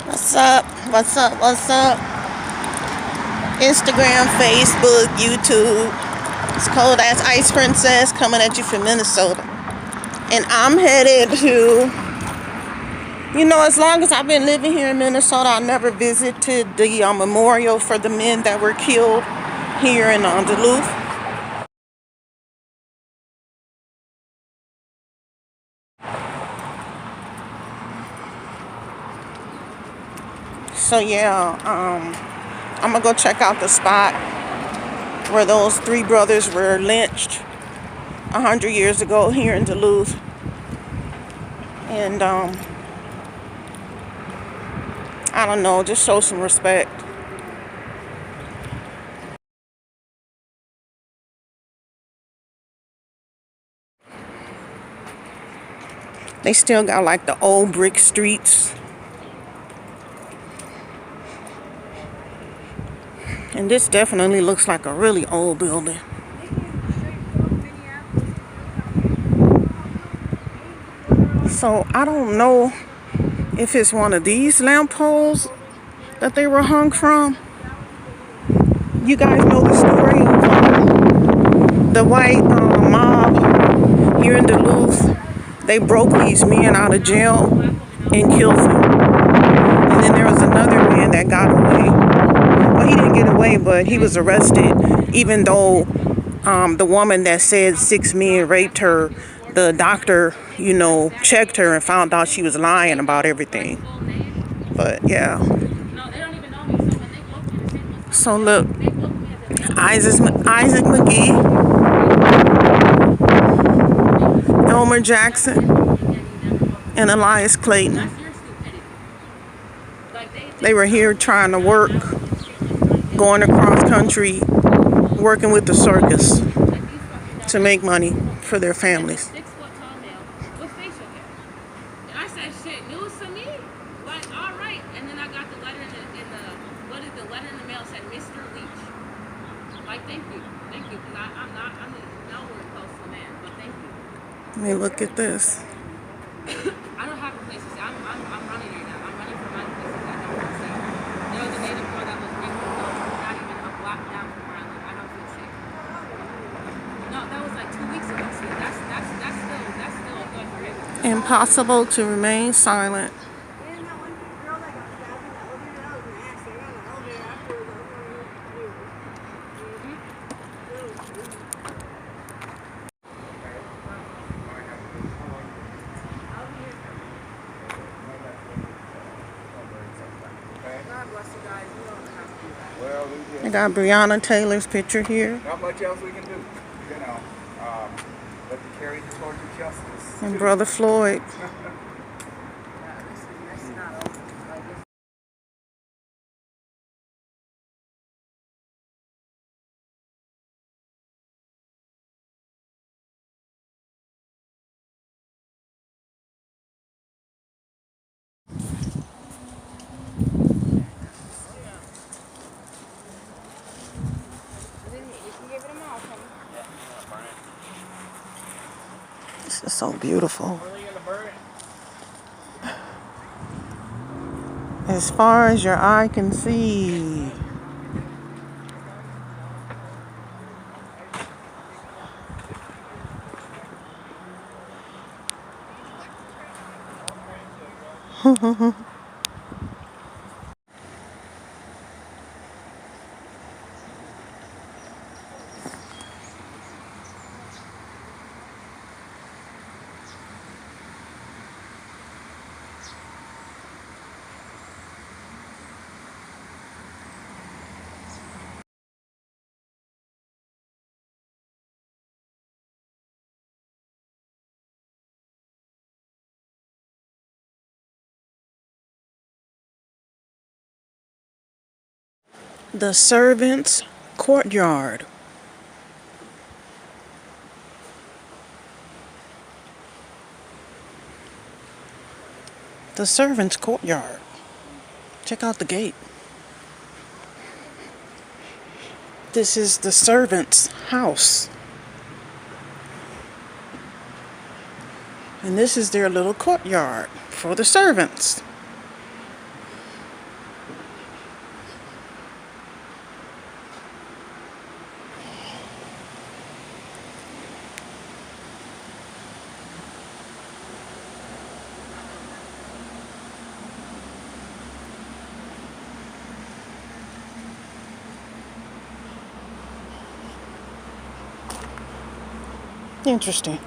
What's up? What's up? What's up? Instagram, Facebook, YouTube. It's Cold Ass Ice Princess coming at you from Minnesota. And I'm headed to, as long as I've been living here in Minnesota, I never visited the memorial for the men that were killed here in Duluth. So yeah, I'm gonna go check out the spot where those three brothers were lynched 100 years ago here in Duluth. And I don't know, just show some respect. They still got like the old brick streets. And this definitely looks like a really old building. So I don't know if it's one of these lamp poles that they were hung from. You guys know the story of the white mob here in Duluth. They broke these men out of jail and killed them. And then there was another man that got away. Well, he didn't get away, but he was arrested, even though the woman that said 6 men raped her, the doctor, checked her and found out she was lying about everything. But yeah. So look, Isaac McGee, Elmer Jackson, and Elias Clayton. They were here trying to work, going across country, working with the circus to make money for their families. Let me look at this. I don't have a place to stay. I'm running right now. I'm running from my place that I don't want to stay. There was a native girl that was raped, not even a block down from where I live. I don't feel safe. No, that was like 2 weeks ago. See, that's still good for him. Impossible to remain silent. I got Breonna Taylor's picture here. Not much else we can do, but to carry the torch of justice. And Brother Floyd. This is so beautiful. As far as your eye can see. The servants' courtyard. The servants' courtyard. Check out the gate. This is the servants' house. And this is their little courtyard for the servants. Interesting.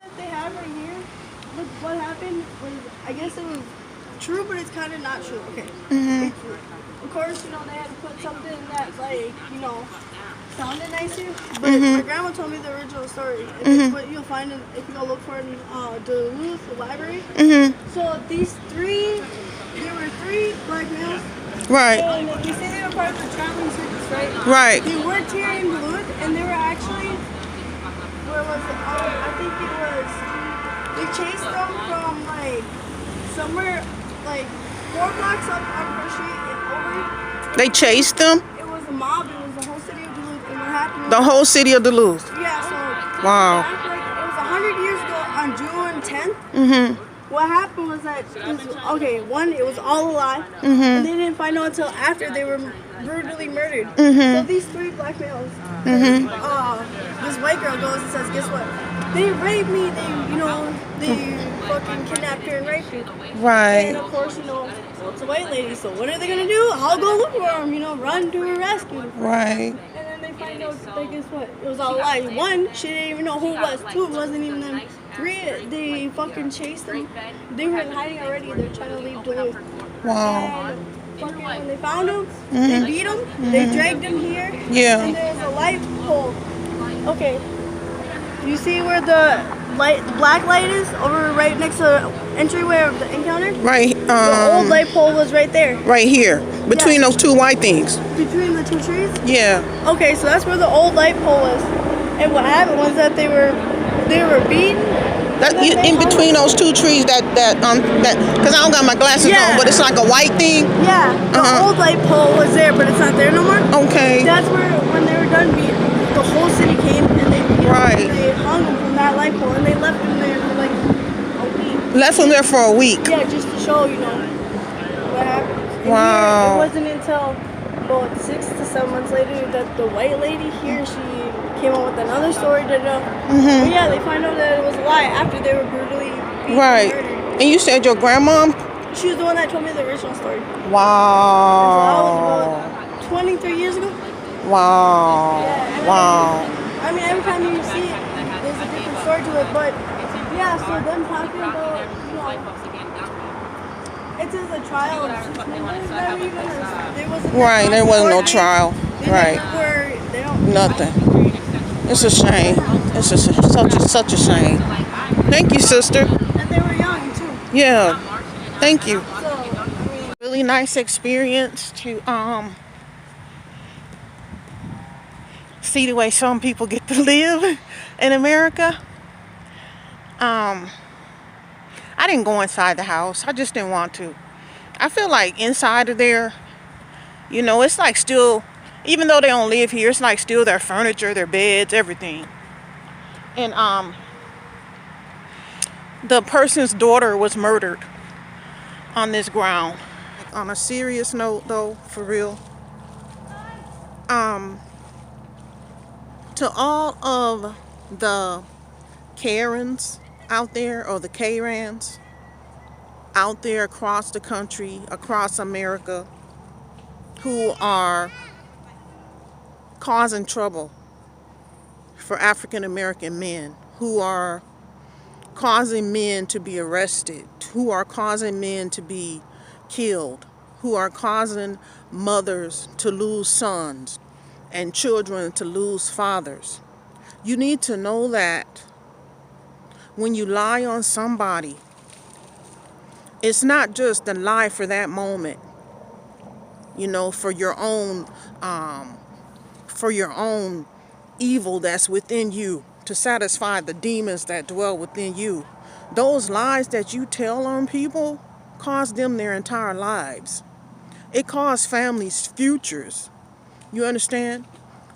That they have right here, look, what happened was, I guess it was true, but it's kind of not true. Okay. It's, of course, you know, they had to put something that, like, you know, sounded nicer. But my grandma told me the original story. And it's what you'll find if you go look for it in Duluth, the library. So these there were three black males. Right. And they say they were part of the traveling circus, right? Right. They worked here in Duluth, and they were actually, where was it? I think it was, they chased them from like somewhere like 4 blocks up on First Street and over. They chased them? It was a mob. It was the whole city of Duluth. And what happened? The whole city of Duluth. Yeah. So Wow. back, like, it was 100 years ago on June 10th. What happened was that it was all a lie, and they didn't find out until after they were brutally murdered. So these three black males, this white girl goes and says, "Guess what? They raped me. They fucking kidnapped her and raped her." Right. And of course, well, it's a white lady. So what are they gonna do? I'll go look for them. Run to her rescue. Right. And then they find out that guess what? It was all lies. One, she didn't even know who it was. Two, it wasn't even them. Three, they fucking chased them. They were in hiding already. They're trying to leave Duluth. Wow. And fucking when they found them, they beat them. They dragged them here. Yeah. And there's a light pole. Okay. You see where the black light is? Over right next to the entryway of the encounter? Right. The old light pole was right there. Right here. Between those two white things. Between the two trees? Yeah. Okay, so that's where the old light pole was. And what happened was that they were beaten. That in between those two trees that because I don't got my glasses on, but it's like a white thing. Yeah, the old light pole was there, but it's not there no more. Okay. That's where when they were done beating, the whole city came and they they hung them from that light pole and they left them there for like a week. Left them there for a week. Yeah, just to show what happened. And Wow. Here, it wasn't until about 6 to 7 months later that the white lady here she came up with another story to know. But yeah, they find out that it was a lie after they were brutally beaten Right. and murdered. And you said your grandmom? She was the one that told me the original story. Wow. So that was about 23 years ago. Wow. Yeah, Wow. I mean, every time you see it, there's a different story to it. But yeah, so them talking about, it says a trial. Right, there wasn't no trial. Right. Nothing. It's a shame. It's such a shame. Thank you, sister. And they were young too. Yeah. Thank you. So, I mean, Really nice experience to see the way some people get to live in America. I didn't go inside the house. I just didn't want to. I feel like inside of there, it's like still, even though they don't live here, it's like still their furniture, their beds, everything. And the person's daughter was murdered on this ground. On a serious note though, for real, to all of the Karens out there, or the Karens out there across the country, across America, who are causing trouble for African American men who are causing men to be arrested, who are causing men to be killed, who are causing mothers to lose sons and children to lose fathers. You need to know that when you lie on somebody, it's not just a lie for that moment, for your own evil that's within you, to satisfy the demons that dwell within you. Those lies that you tell on people cost them their entire lives. It costs families futures. You understand?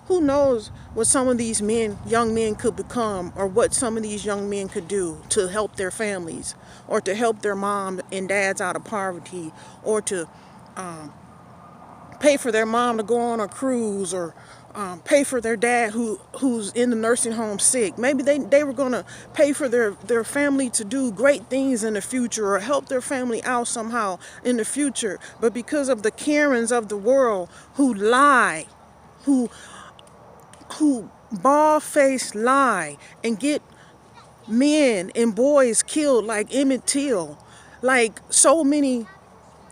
Who knows what some of these young men could become, or what some of these young men could do to help their families, or to help their mom and dads out of poverty, or to pay for their mom to go on a cruise, or pay for their dad who's in the nursing home sick. Maybe they were going to pay for their family to do great things in the future, or help their family out somehow in the future. But because of the Karens of the world who lie, who bald-faced lie and get men and boys killed like Emmett Till, like so many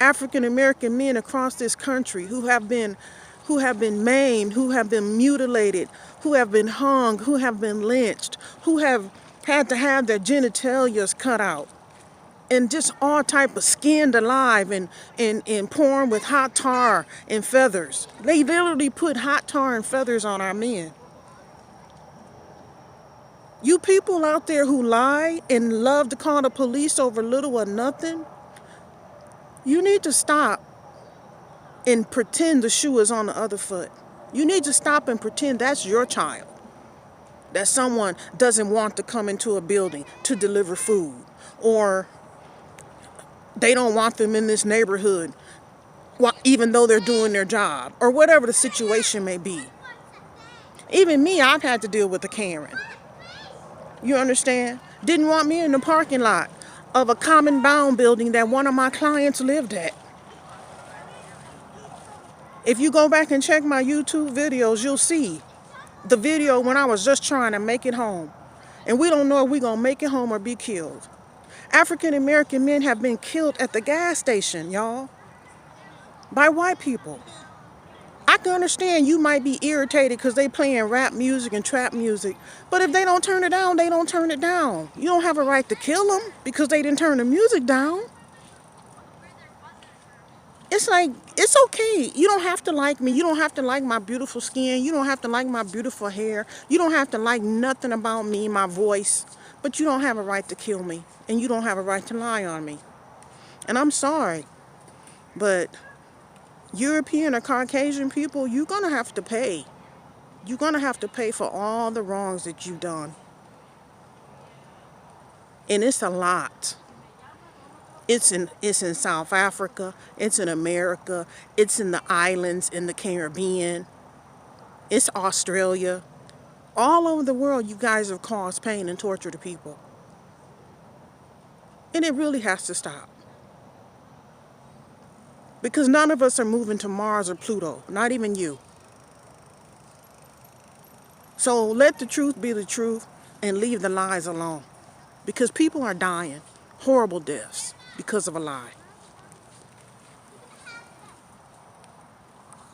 African American men across this country who have been maimed, who have been mutilated, who have been hung, who have been lynched, who have had to have their genitalias cut out, and just all type of skinned alive and poured with hot tar and feathers. They literally put hot tar and feathers on our men. You people out there who lie and love to call the police over little or nothing, you need to stop and pretend the shoe is on the other foot. You need to stop and pretend that's your child, that someone doesn't want to come into a building to deliver food, or they don't want them in this neighborhood, even though they're doing their job, or whatever the situation may be. Even me, I've had to deal with a Karen. You understand? Didn't want me in the parking lot of a common bound building that one of my clients lived at. If you go back and check my YouTube videos, you'll see the video when I was just trying to make it home. And we don't know if we're going to make it home or be killed. African American men have been killed at the gas station, y'all, by white people. I can understand you might be irritated because they playing rap music and trap music. But if they don't turn it down, they don't turn it down. You don't have a right to kill them because they didn't turn the music down. It's like, it's okay. You don't have to like me. You don't have to like my beautiful skin. You don't have to like my beautiful hair. You don't have to like nothing about me, my voice. But you don't have a right to kill me. And you don't have a right to lie on me. And I'm sorry, but European or Caucasian people, you're going to have to pay. You're going to have to pay for all the wrongs that you've done. And it's a lot. It's in South Africa, it's in America, it's in the islands, in the Caribbean, it's Australia. All over the world, you guys have caused pain and torture to people. And it really has to stop. Because none of us are moving to Mars or Pluto, not even you. So let the truth be the truth and leave the lies alone. Because people are dying horrible deaths because of a lie.